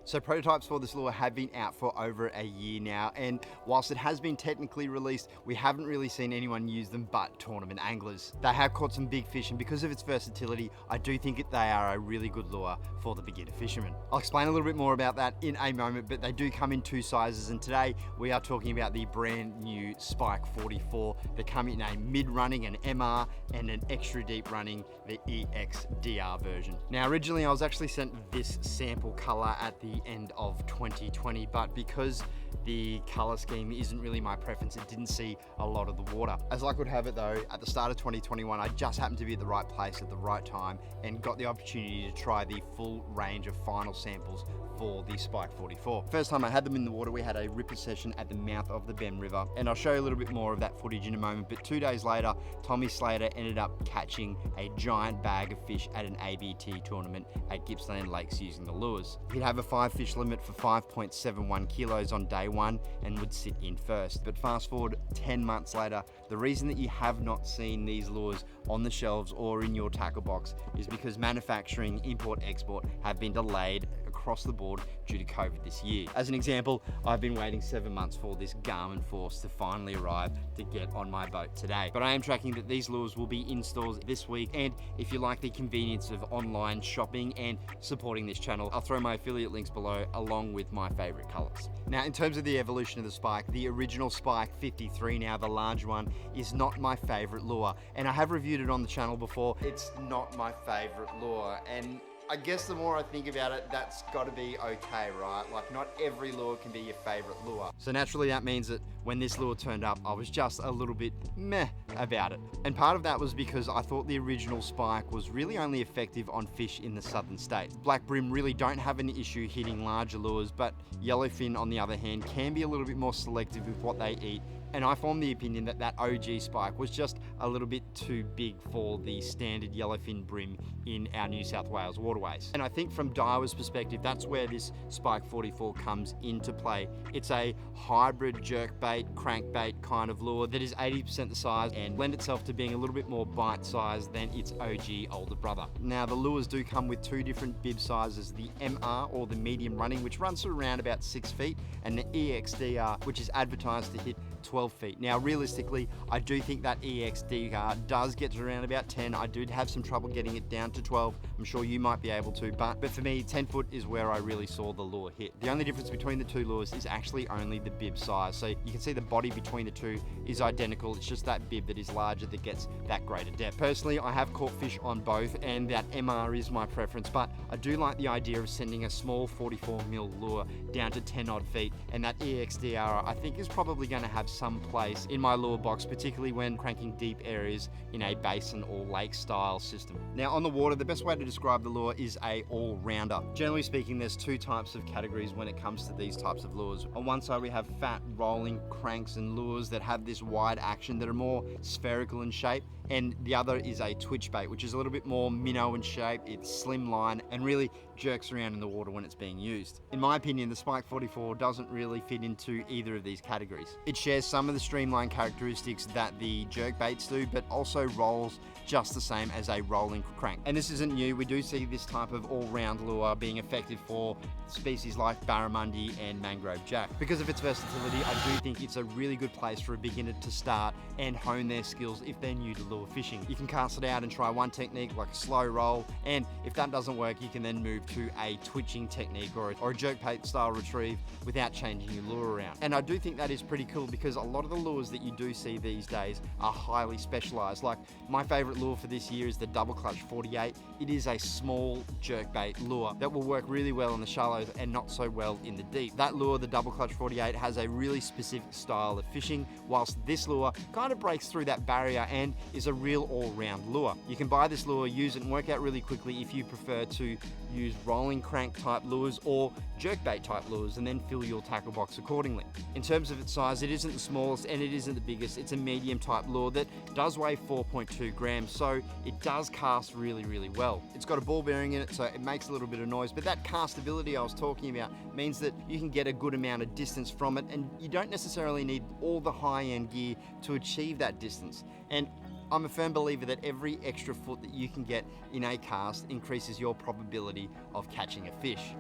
So prototypes for this lure have been out for over a year now, and whilst it has been technically released, we haven't really seen anyone use them but tournament anglers. They have caught some big fish, and because of its versatility, I do think they are a really good lure for the beginner fisherman. I'll explain a little bit more about that in a moment, but they do come in 2 sizes, and today we are talking about the brand new Spike 44. They come in a mid-running, an MR, and an extra deep running, the EXDR version. Now originally I was actually sent this sample color at the end of 2020, but because the color scheme isn't really my preference, it didn't see a lot of the water. As luck would have it though, at the start of 2021, I just happened to be at the right place at the right time and got the opportunity to try the full range of final samples for the Spike 44. First time I had them in the water, we had a ripper session at the mouth of the Ben River, and I'll show you a little bit more of that footage in a moment, but 2 days later, Tommy Slater ended up catching a giant bag of fish at an ABT tournament at Gippsland Lakes using the lures. He'd have a 5 fish limit for 5.71 kilos on day 1 and would sit in first. But fast forward 10 months later, the reason that you have not seen these lures on the shelves or in your tackle box is because manufacturing, import, export have been delayed across the board due to COVID this year. As an example, I've been waiting 7 months for this Garmin Force to finally arrive to get on my boat today. But I am tracking that these lures will be in stores this week, and if you like the convenience of online shopping and supporting this channel, I'll throw my affiliate links below along with my favorite colors. Now in terms of the evolution of the Spike, the original Spike 53, now the large one, is not my favorite lure, and I have reviewed it on the channel before. It's not my favorite lure, and I guess the more I think about it, that's got to be okay, right? Like, not every lure can be your favorite lure. So naturally that means that when this lure turned up, I was just a little bit meh about it. And part of that was because I thought the original Spike was really only effective on fish in the southern states. Black brim really don't have an issue hitting larger lures, but yellowfin on the other hand can be a little bit more selective with what they eat. And I formed the opinion that that OG Spike was just a little bit too big for the standard yellowfin brim in our New South Wales waterways. And I think from Daiwa's perspective, that's where this Spike 44 comes into play. It's a hybrid jerkbait, crankbait kind of lure that is 80% the size and lend itself to being a little bit more bite-sized than its OG older brother. Now the lures do come with 2 different bib sizes, the MR or the medium running, which runs to around about 6 feet, and the EXDR, which is advertised to hit 12 feet. Now realistically, I do think that EXDR does get to around about 10. I did have some trouble getting it down to 12. I'm sure you might be able to, but for me, 10 foot is where I really saw the lure hit. The only difference between the 2 lures is actually only the bib size. So you can see the body between the 2 is identical. It's just that bib that is larger that gets that greater depth. Personally, I have caught fish on both, and that MR is my preference, but I do like the idea of sending a small 44mm lure down to 10 odd feet, and that EXDR I think is probably going to have some place in my lure box, particularly when cranking deep areas in a basin or lake style system. Now on the water, the best way to describe the lure is a all-rounder. Generally speaking, there's 2 types of categories when it comes to these types of lures. On one side we have fat rolling cranks and lures that have this wide action that are more spherical in shape, and the other is a twitch bait, which is a little bit more minnow in shape. It's slim line and really jerks around in the water when it's being used. In my opinion, the Spike 44 doesn't really fit into either of these categories. It shares some of the streamlined characteristics that the jerk baits do, but also rolls just the same as a rolling crank. And this isn't new. We do see this type of all-round lure being effective for species like barramundi and mangrove jack. Because of its versatility, I do think it's a really good place for a beginner to start and hone their skills if they're new to lure fishing. You can cast it out and try one technique like a slow roll, and if that doesn't work, you can then move to a twitching technique or a jerk bait style retrieve without changing your lure around. And I do think that is pretty cool because a lot of the lures that you do see these days are highly specialized. Like my favorite lure for this year is the double clutch 48. It is a small jerkbait lure that will work really well in the shallows and not so well in the deep. That lure, the double clutch 48, has a really specific style of fishing, whilst this lure kind of breaks through that barrier and is a real all-round lure. You can buy this lure, use it, and work out really quickly if you prefer to use rolling crank type lures or jerkbait type lures, and then fill your tackle box accordingly. In terms of its size, it isn't the smallest and it isn't the biggest. It's a medium type lure that does weigh 4.2 grams, so it does cast really, really well. It's got a ball bearing in it, so it makes a little bit of noise, but that castability I was talking about means that you can get a good amount of distance from it, and you don't necessarily need all the high-end gear to achieve that distance. And I'm a firm believer that every extra foot that you can get in a cast increases your probability of catching a fish.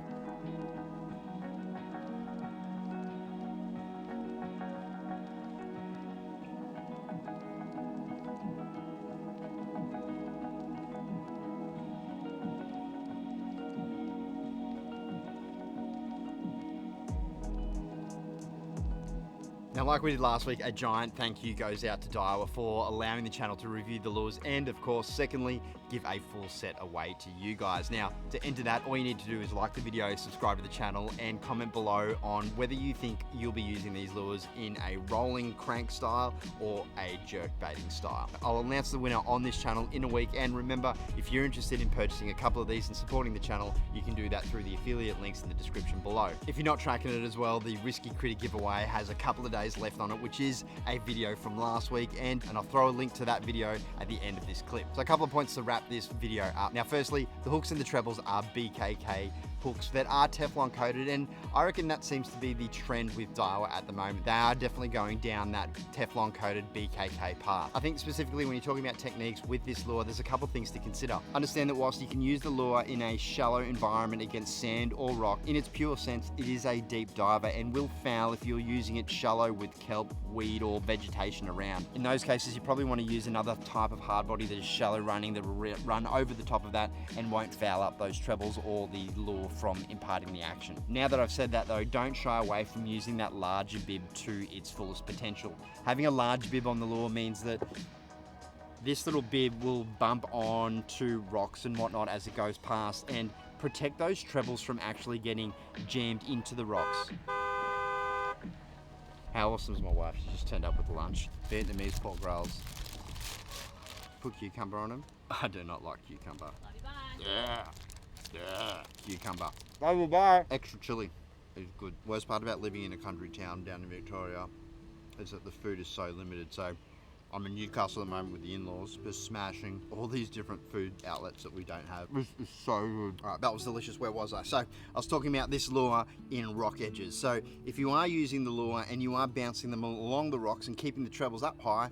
Now, like we did last week, a giant thank you goes out to Daiwa for allowing the channel to review the lures, and of course, secondly, give a full set away to you guys. Now, to enter that, all you need to do is like the video, subscribe to the channel, and comment below on whether you think you'll be using these lures in a rolling crank style or a jerk baiting style. I'll announce the winner on this channel in a week, and remember, if you're interested in purchasing a couple of these and supporting the channel, you can do that through the affiliate links in the description below. If you're not tracking it as well, the Risky Critter giveaway has a couple of days left on it, which is a video from last week, and I'll throw a link to that video at the end of this clip. So a couple of points to wrap this video up. Now, firstly, the hooks and the trebles are BKK hooks that are Teflon coated, and I reckon that seems to be the trend with Daiwa at the moment. They are definitely going down that Teflon coated BKK path. I think specifically when you're talking about techniques with this lure, there's a couple of things to consider. Understand that whilst you can use the lure in a shallow environment against sand or rock, in its pure sense, it is a deep diver and will foul if you're using it shallow with kelp, weed, or vegetation around. In those cases, you probably want to use another type of hard body that is shallow running, that will run over the top of that and won't foul up those trebles or the lure from imparting the action. Now that I've said that though, don't shy away from using that larger bib to its fullest potential. Having a large bib on the lure means that this little bib will bump on to rocks and whatnot as it goes past and protect those trebles from actually getting jammed into the rocks. How awesome is my wife? She just turned up with lunch. Vietnamese pork rolls. Put cucumber on them. I do not like cucumber. Love you, bye. Yeah. Yeah. Cucumber. Love you, bye. Extra chili is good. Worst part about living in a country town down in Victoria is that the food is so limited. So I'm in Newcastle at the moment with the in-laws, just smashing all these different food outlets that we don't have. This is so good. All right, that was delicious. Where was I? So I was talking about this lure in rock edges. So if you are using the lure and you are bouncing them along the rocks and keeping the trebles up high,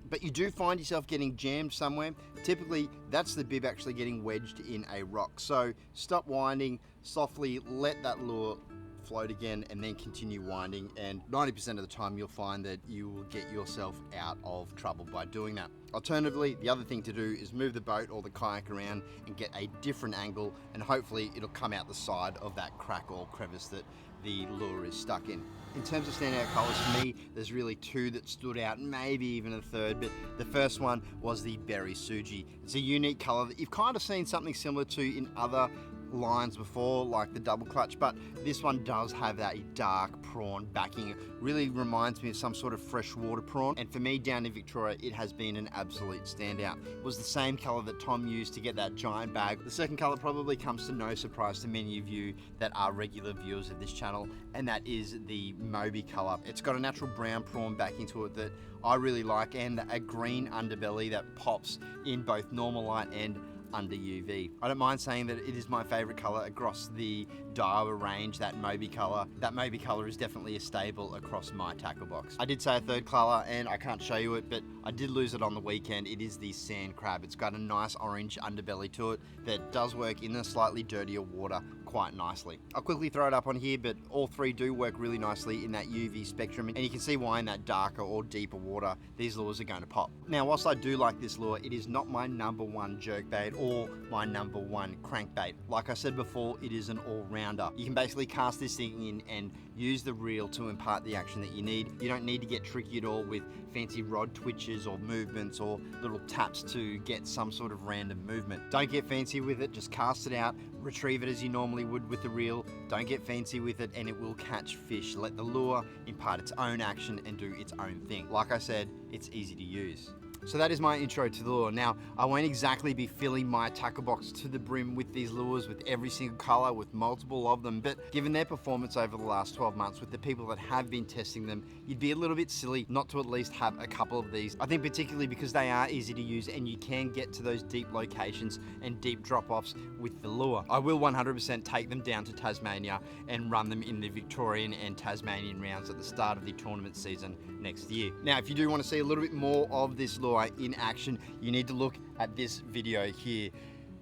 but you do find yourself getting jammed somewhere, typically that's the bib actually getting wedged in a rock. So stop winding, softly let that lure float again, and then continue winding, and 90% of the time you'll find that you will get yourself out of trouble by doing that. Alternatively, the other thing to do is move the boat or the kayak around and get a different angle, and hopefully it'll come out the side of that crack or crevice that the lure is stuck in. In terms of standout colours, for me, there's really two that stood out, maybe even a third, but the first one was the Berry Suji. It's a unique colour that you've kind of seen something similar to in other lines before, like the double clutch, but this one does have that dark prawn backing. It really reminds me of some sort of freshwater prawn, and for me down in Victoria, it has been an absolute standout. It was the same colour that Tom used to get that giant bag. The second colour probably comes to no surprise to many of you that are regular viewers of this channel, and that is the Moebi colour. It's got a natural brown prawn backing to it that I really like, and a green underbelly that pops in both normal light and under UV. I don't mind saying that it is my favourite colour across the Daiwa range, that Moebi colour. That Moebi colour is definitely a staple across my tackle box. I did say a third colour and I can't show you it, but I did lose it on the weekend. It is the Sand Crab. It's got a nice orange underbelly to it that does work in the slightly dirtier water quite nicely. I'll quickly throw it up on here, but all three do work really nicely in that UV spectrum, and you can see why in that darker or deeper water these lures are going to pop. Now, whilst I do like this lure, it is not my #1 jerkbait or my #1 crankbait. Like I said before, it is an all-rounder. You can basically cast this thing in and use the reel to impart the action that you need. You don't need to get tricky at all with fancy rod twitches or movements or little taps to get some sort of random movement. Don't get fancy with it, just cast it out, retrieve it as you normally would with the reel. Don't get fancy with it and it will catch fish. Let the lure impart its own action and do its own thing. Like I said, it's easy to use. So that is my intro to the lure. Now, I won't exactly be filling my tackle box to the brim with these lures with every single color, with multiple of them, but given their performance over the last 12 months with the people that have been testing them, you'd be a little bit silly not to at least have a couple of these. I think particularly because they are easy to use and you can get to those deep locations and deep drop-offs with the lure. I will 100% take them down to Tasmania and run them in the Victorian and Tasmanian rounds at the start of the tournament season next year. Now, if you do want to see a little bit more of this lure in action, you need to look at this video here.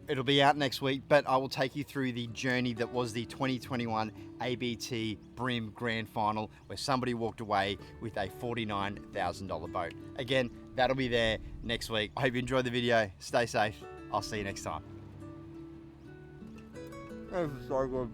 It'll be out next week, but I will take you through the journey that was the 2021 ABT Brim Grand Final, where somebody walked away with a $49,000 boat. Again, that'll be there next week. I hope you enjoyed the video. Stay safe. I'll see you next time. That was so good.